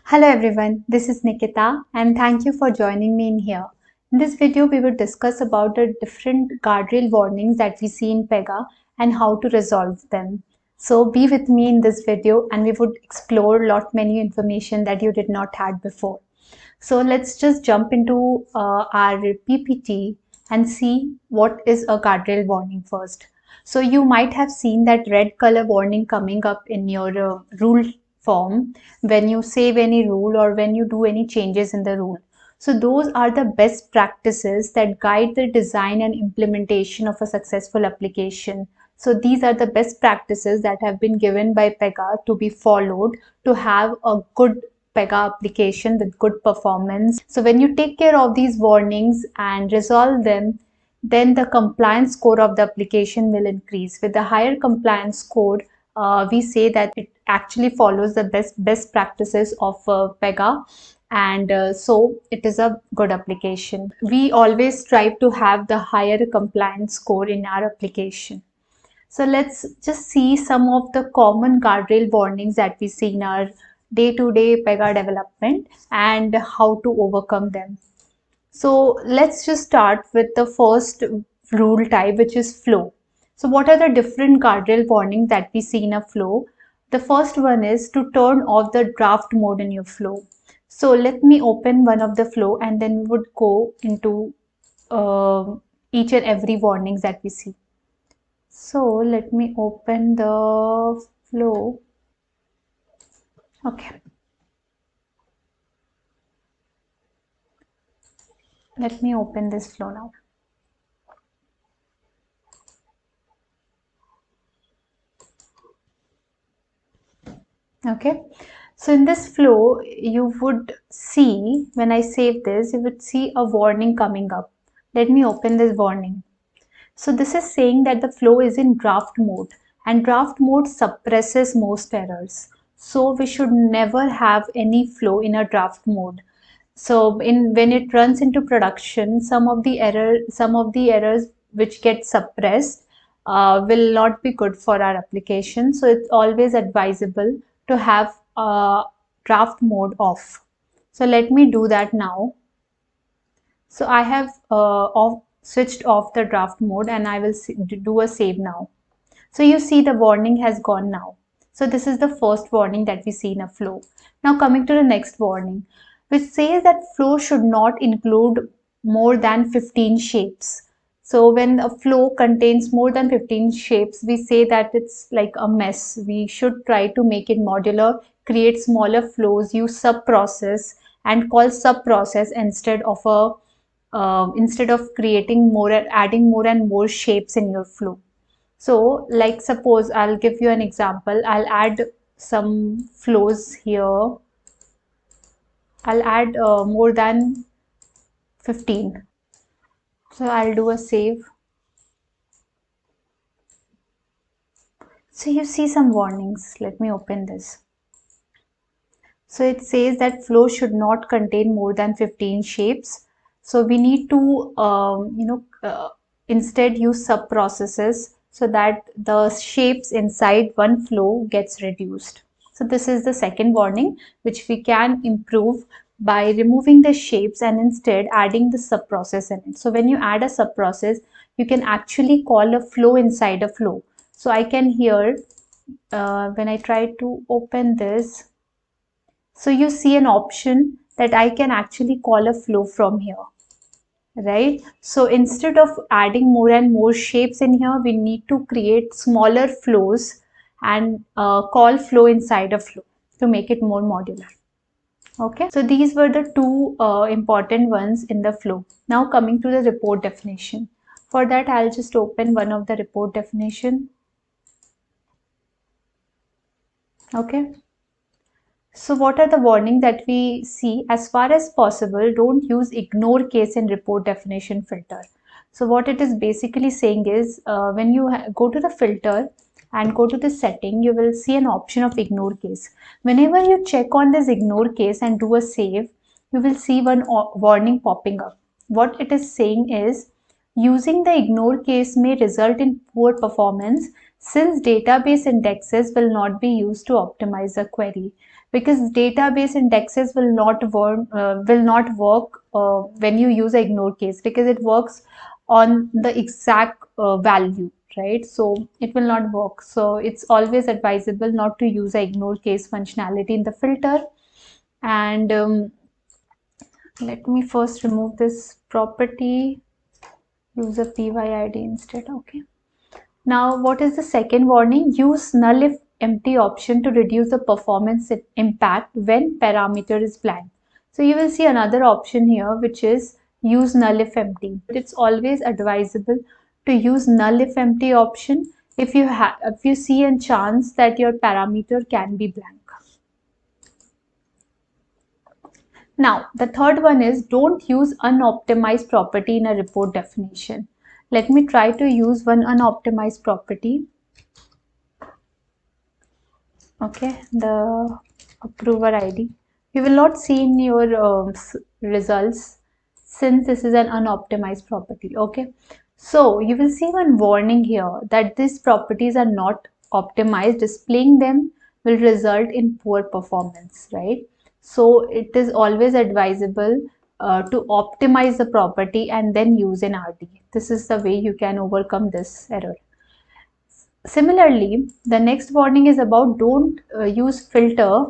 Hello everyone, this is Nikita and thank you for joining me in here. In this video, we will discuss about the different guardrail warnings that we see in PEGA and how to resolve them. So be with me in this video and we would explore many information that you did not had before. So let's just jump into our PPT and see what is a guardrail warning first. So you might have seen that red color warning coming up in your rule form when you save any rule or when you do any changes in the rule. So those are the best practices that guide the design and implementation of a successful application. So these are the best practices that have been given by PEGA to be followed to have a good PEGA application with good performance. So when you take care of these warnings and resolve them, then the compliance score of the application will increase. With the higher compliance score, we say that it actually follows the best practices of PEGA, and so it is a good application. We always strive to have the higher compliance score in our application. So let's just see some of the common guardrail warnings that we see in our day-to-day PEGA development and how to overcome them. So let's just start with the first rule type, which is flow. So what are the different guardrail warnings that we see in a flow? The first one is to turn off the draft mode in your flow. So let me open one of the flow and then we would go into each and every warnings that we see. So let me open the flow. Okay. Let me open this flow now. Okay. So in this flow, you would see, when I save this, you would see a warning coming up. Let me open this warning. So this is saying that the flow is in draft mode and draft mode suppresses most errors. So we should never have any flow in a draft mode. So when it runs into production, some of the errors which get suppressed will not be good for our application. So it's always advisable to have draft mode off. So let me do that now. So I have switched off the draft mode and I will do a save now. So you see the warning has gone now. So this is the first warning that we see in a flow. Now coming to the next warning, which says that flow should not include more than 15 shapes. So when a flow contains more than 15 shapes, we say that it's like a mess. We should try to make it modular, create smaller flows, use sub-process and call sub-process instead of creating more, adding more and more shapes in your flow. So like suppose I'll give you an example. I'll add some flows here. I'll add more than 15. So I'll do a save. So you see some warnings. Let me open this. So it says that flow should not contain more than 15 shapes. So we need to, instead use sub processes so that the shapes inside one flow gets reduced. So this is the second warning, which we can improve by removing the shapes and instead adding the sub process in it. So when you add a sub process, you can actually call a flow inside a flow. So I can here, when I try to open this, so you see an option that I can actually call a flow from here, right? So instead of adding more and more shapes in here, we need to create smaller flows and call flow inside a flow to make it more modular. Okay, so these were the two important ones in the flow. Now coming to the report definition. For that, I'll just open one of the report definition. Okay. So what are the warnings that we see? As far as possible, don't use ignore case in report definition filter. So what it is basically saying is when you go to the filter and go to the setting, you will see an option of ignore case. Whenever you check on this ignore case and do a save, you will see one warning popping up. What it is saying is using the ignore case may result in poor performance since database indexes will not be used to optimize a query. because database indexes will not work when you use a ignore case, because it works on the exact value, right? So it will not work. So it's always advisable not to use a ignore case functionality in the filter. And let me first remove this property, use a PYID instead. Okay. Now, what is the second warning? Use null if empty option to reduce the performance impact when parameter is blank. So you will see another option here, which is use null if empty. But it's always advisable to use null if empty option if you see a chance that your parameter can be blank. Now, the third one is don't use unoptimized property in a report definition. Let me try to use one unoptimized property. Okay, the approver ID. You will not see in your results since this is an unoptimized property. Okay, so you will see one warning here that these properties are not optimized. Displaying them will result in poor performance, right? So it is always advisable to optimize the property and then use an RD. This is the way you can overcome this error. Similarly, the next warning is about don't use filter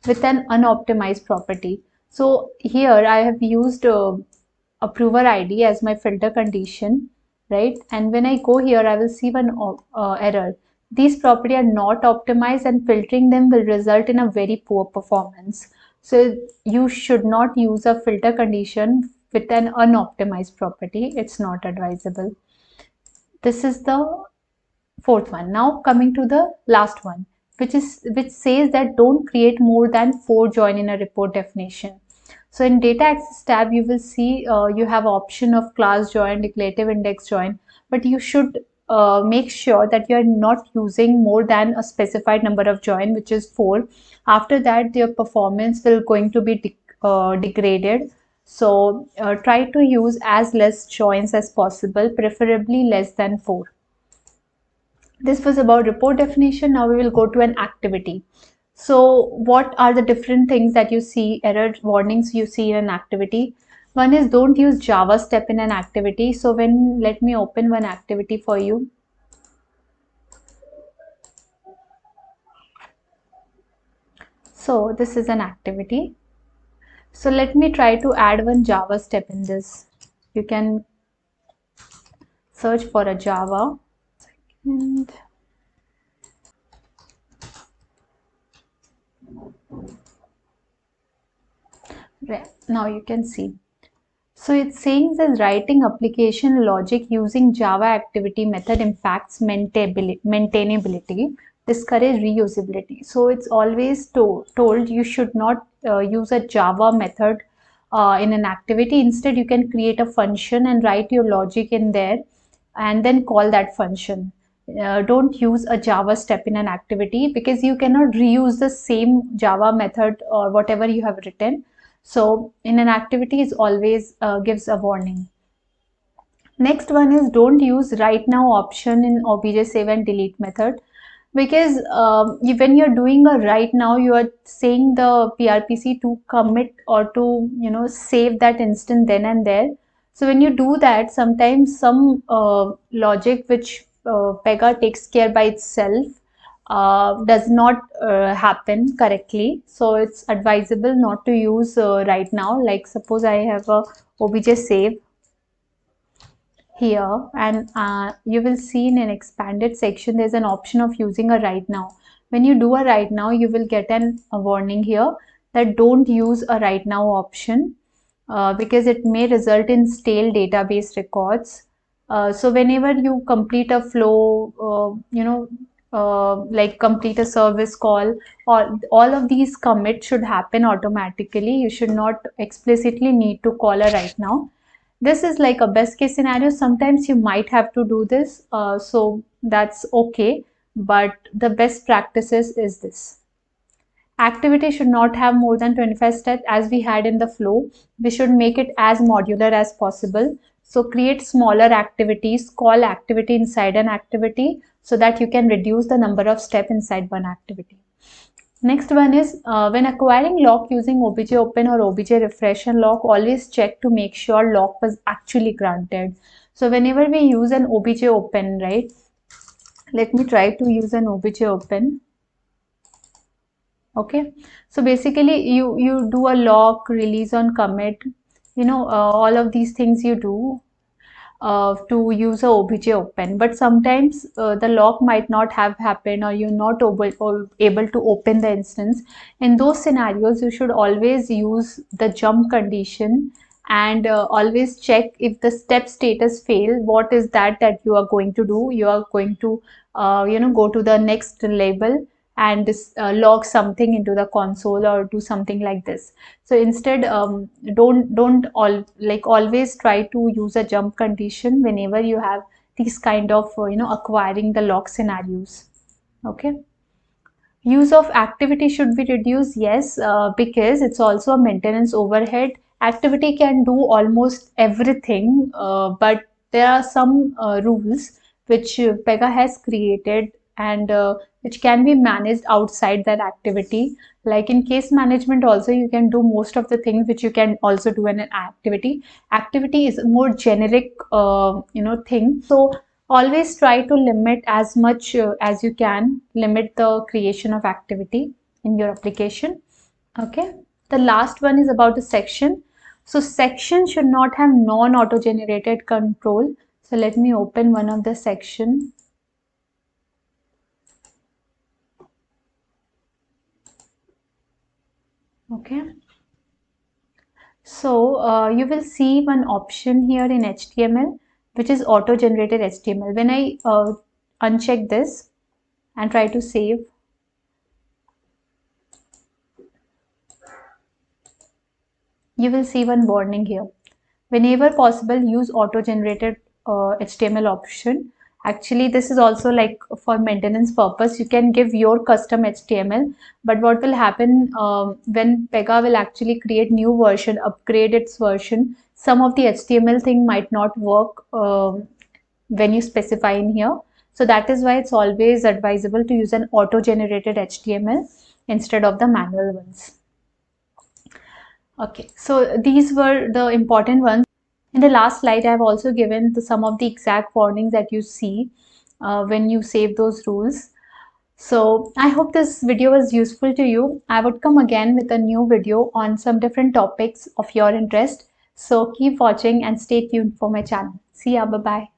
with an unoptimized property. So here I have used approver ID as my filter condition, right? And when I go here, I will see one error. These properties are not optimized and filtering them will result in a very poor performance. So you should not use a filter condition with an unoptimized property. It's not advisable. This is the fourth one. Now coming to the last one, which says that don't create more than 4 join in a report definition. So in data access tab, you will see you have option of class join, declarative index join, but you should make sure that you are not using more than a specified number of join, which is 4. After that, your performance will going to be degraded. So try to use as less joins as possible, preferably less than 4. This was about report definition. Now we will go to an activity. So what are the different things that you see, error warnings you see in an activity? One is don't use Java step in an activity. So let me open one activity for you. So this is an activity. So let me try to add one Java step in this. You can search for a Java. And now you can see. So it's saying that writing application logic using Java activity method impacts maintainability, discourage reusability. So it's always told you should not use a Java method in an activity. Instead, you can create a function and write your logic in there and then call that function. Don't use a Java step in an activity because you cannot reuse the same Java method or whatever you have written. So in an activity is always gives a warning. Next one is don't use write now option in obj save and delete method, because when you're doing a write now, you are saying the PRPC to commit or to save that instant then and there. So when you do that, sometimes some logic which PEGA takes care by itself does not happen correctly. So it's advisable not to use right now. Like suppose I have a obj save here, and you will see in an expanded section there's an option of using a write now. When you do a write now, you will get a warning here that don't use a write now option because it may result in stale database records. So whenever you complete a flow, like complete a service call, all of these commits should happen automatically. You should not explicitly need to call a write now. This is like a best case scenario. Sometimes you might have to do this, so that's okay, but the best practices is this. Activity should not have more than 25 steps as we had in the flow. We should make it as modular as possible. So create smaller activities, call activity inside an activity so that you can reduce the number of steps inside one activity. Next one is when acquiring lock using obj open or obj refresh and lock, always check to make sure lock was actually granted. So whenever we use an obj open, right? Let me try to use an obj open. Okay, so basically you do a lock, release on commit, all of these things you do to use a obj open, but sometimes the lock might not have happened or you're not able to open the instance. In those scenarios you should always use the jump condition and always check if the step status fail, what is that you are going to do. You are going to go to the next label and log something into the console or do something like this. So instead, don't always try to use a jump condition whenever you have these kind of acquiring the log scenarios. Okay. Use of activity should be reduced, yes, because it's also a maintenance overhead. Activity can do almost everything, but there are some rules which PEGA has created and which can be managed outside that activity. Like in case management also, you can do most of the things which you can also do in an activity. Activity is a more generic, thing. So always try to limit as much as you can, limit the creation of activity in your application. Okay, the last one is about the section. So section should not have non-auto generated control. So let me open one of the section. Okay, so you will see one option here in HTML which is auto generated HTML. When I uncheck this and try to save, you will see one warning here. Whenever possible, use auto-generated HTML option. Actually, this is also like for maintenance purpose. You can give your custom HTML, but what will happen when PEGA will actually create new version, upgrade its version, some of the HTML thing might not work when you specify in here. So that is why it's always advisable to use an auto-generated HTML instead of the manual ones. Okay, so these were the important ones. In the last slide, I have also given some of the exact warnings that you see when you save those rules. So I hope this video was useful to you. I would come again with a new video on some different topics of your interest. So keep watching and stay tuned for my channel. See ya, bye-bye.